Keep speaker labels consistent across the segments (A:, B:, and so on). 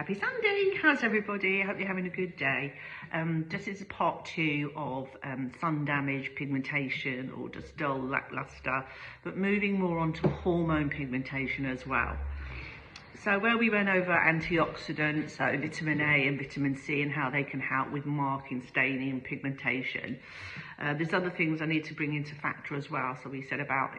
A: Happy Sunday! How's everybody? I hope you're having a good day. This is part 2 of sun damage, pigmentation, or just dull, lackluster, but moving more onto hormone pigmentation as well. So where we went over antioxidants, so vitamin A and vitamin C, and how they can help with marking, staining, pigmentation. There's other things I need to bring into factor as well. So we said about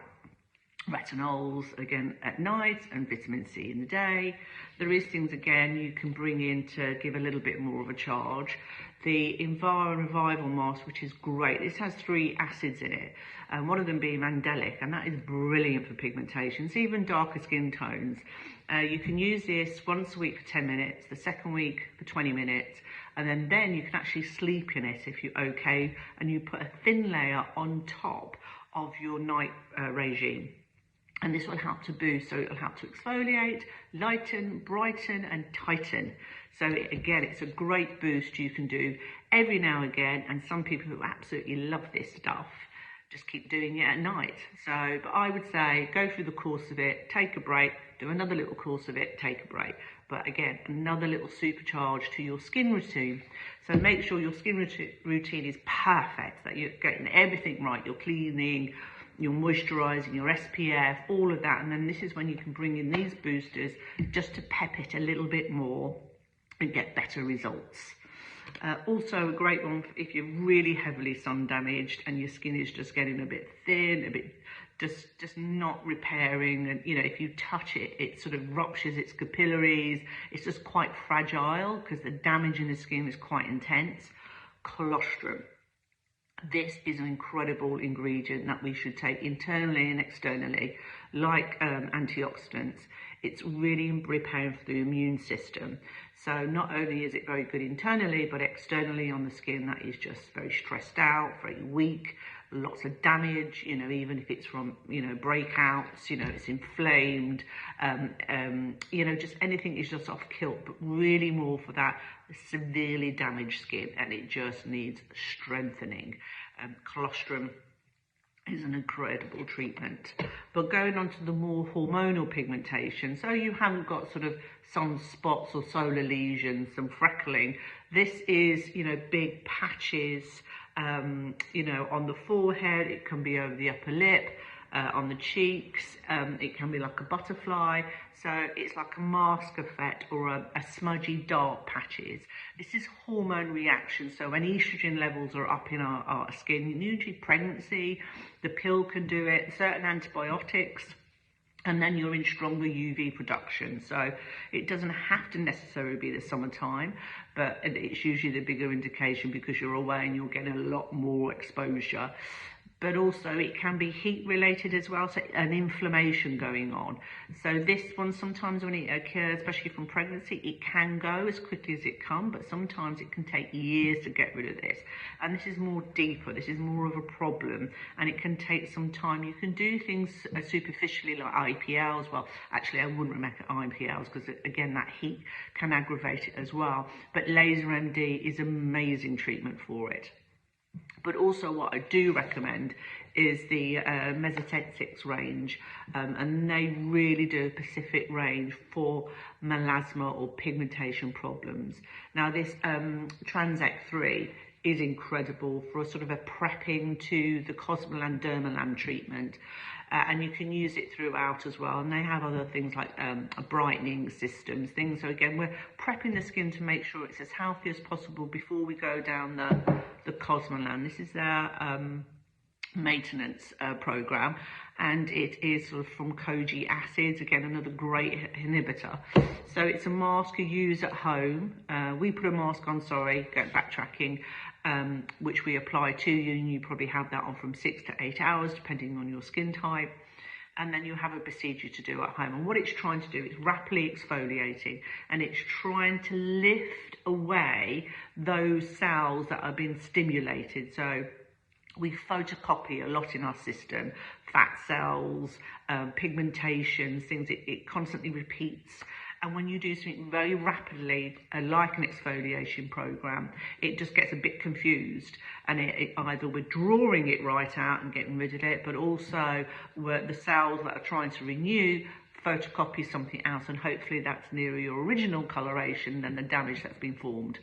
A: retinols again at night and vitamin C in the day. There is things again you can bring in to give a little bit more of a charge. The Environ Revival Mask, which is great. This has 3 acids in it, and one of them being mandelic, and that is brilliant for pigmentation. So even darker skin tones. You can use this once a week for 10 minutes, the second week for 20 minutes, and then you can actually sleep in it if you're okay, and you put a thin layer on top of your night regime. And this will help to boost, so it'll help to exfoliate, lighten, brighten, and tighten. So again, it's a great boost you can do every now and again, and some people who absolutely love this stuff just keep doing it at night. So, but I would say go through the course of it, take a break, do another little course of it, take a break. But again, another little supercharge to your skin routine. So make sure your skin routine is perfect, that you're getting everything right, you're cleaning, you're moisturising, your SPF, all of that. And then this is when you can bring in these boosters just to pep it a little bit more and get better results. Also a great one if you're really heavily sun damaged and your skin is just getting a bit thin, a bit just not repairing, and you know, if you touch it, it sort of ruptures its capillaries. It's just quite fragile because the damage in the skin is quite intense. Colostrum. This is an incredible ingredient that we should take internally and externally, like antioxidants. It's really repairing for the immune system. So not only is it very good internally, but externally on the skin that is just very stressed out, very weak, lots of damage, you know, even if it's from, you know, breakouts, you know, it's inflamed, you know, just anything is just off kilt, but really more for that severely damaged skin, and it just needs strengthening. Colostrum is an incredible treatment. But going on to the more hormonal pigmentation, so you haven't got sort of sun spots or solar lesions, some freckling. This is, you know, big patches, you know, on the forehead, it can be over the upper lip, on the cheeks, it can be like a butterfly. So it's like a mask effect or a smudgy dark patches. This is hormone reaction. So when estrogen levels are up in our skin, usually pregnancy, the pill can do it, certain antibiotics, and then you're in stronger UV production. So it doesn't have to necessarily be the summertime, but it's usually the bigger indication because you're away and you're getting a lot more exposure. But also it can be heat related as well, so an inflammation going on. So this one, sometimes when it occurs, especially from pregnancy, it can go as quickly as it can, but sometimes it can take years to get rid of this. And this is more deeper, this is more of a problem, and it can take some time. You can do things superficially like IPLs. Well, actually I wouldn't recommend IPLs because again, that heat can aggravate it as well. But laser MD is amazing treatment for it. But also what I do recommend is the Mesoestetic range, and they really do a specific range for melasma or pigmentation problems. Now this Transact 3 is incredible for a sort of a prepping to the Cosmolan dermalam treatment, and you can use it throughout as well. And they have other things like brightening systems, things. So again, we're prepping the skin to make sure it's as healthy as possible before we go down the Cosmolan. This is their maintenance program, and it is sort of from koji acids, again another great inhibitor. So it's a mask you use at home. We put a mask on, backtracking, which we apply to you, and you probably have that on from 6 to 8 hours depending on your skin type. And then you have a procedure to do at home, and what it's trying to do is rapidly exfoliating, and it's trying to lift away those cells that are being stimulated. So we photocopy a lot in our system, fat cells, pigmentation, things. It constantly repeats. And when you do something very rapidly, like an exfoliation program, it just gets a bit confused, and it either we're drawing it right out and getting rid of it, but also the cells that are trying to renew photocopy something else, and hopefully that's nearer your original coloration than the damage that's been formed.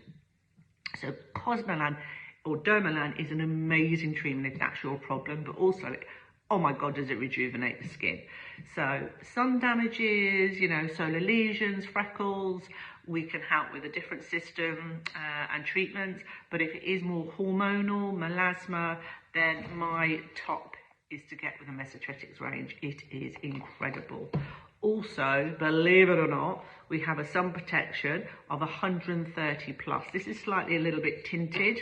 A: So Cosmelan or Dermalam is an amazing treatment if that's your problem, but also, oh my God, does it rejuvenate the skin. So sun damages, you know, solar lesions, freckles, we can help with a different system and treatments. But if it is more hormonal, melasma, then my top is to get with the Mesoestetics range. It is incredible. Also, believe it or not, we have a sun protection of 130 plus. This is slightly a little bit tinted,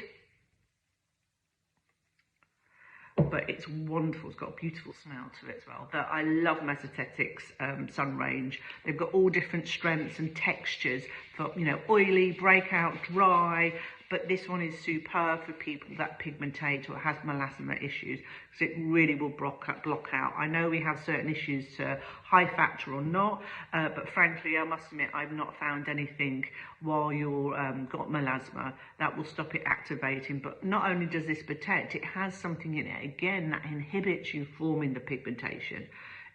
A: but it's wonderful. It's got a beautiful smell to it as well. I love Mesoestetics sun range. They've got all different strengths and textures for, you know, oily, breakout, dry, but this one is superb for people that pigmentate or has melasma issues, because it really will block out. I know we have certain issues to high factor or not, but frankly, I must admit, I've not found anything while you're got melasma that will stop it activating. But not only does this protect, it has something in it, again, that inhibits you forming the pigmentation.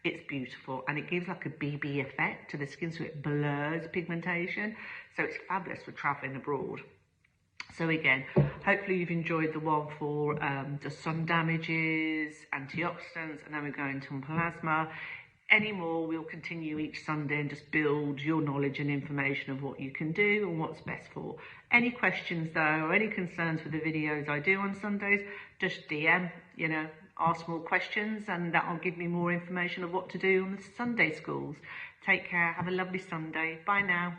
A: It's beautiful, and it gives like a BB effect to the skin, so it blurs pigmentation. So it's fabulous for traveling abroad. So again, hopefully you've enjoyed the one for the sun damages, antioxidants, and then we're going to melasma. Any more, we'll continue each Sunday and just build your knowledge and information of what you can do and what's best for. Any questions though, or any concerns with the videos I do on Sundays, just DM, you know, ask more questions, and that'll give me more information of what to do on the Sunday schools. Take care, have a lovely Sunday. Bye now.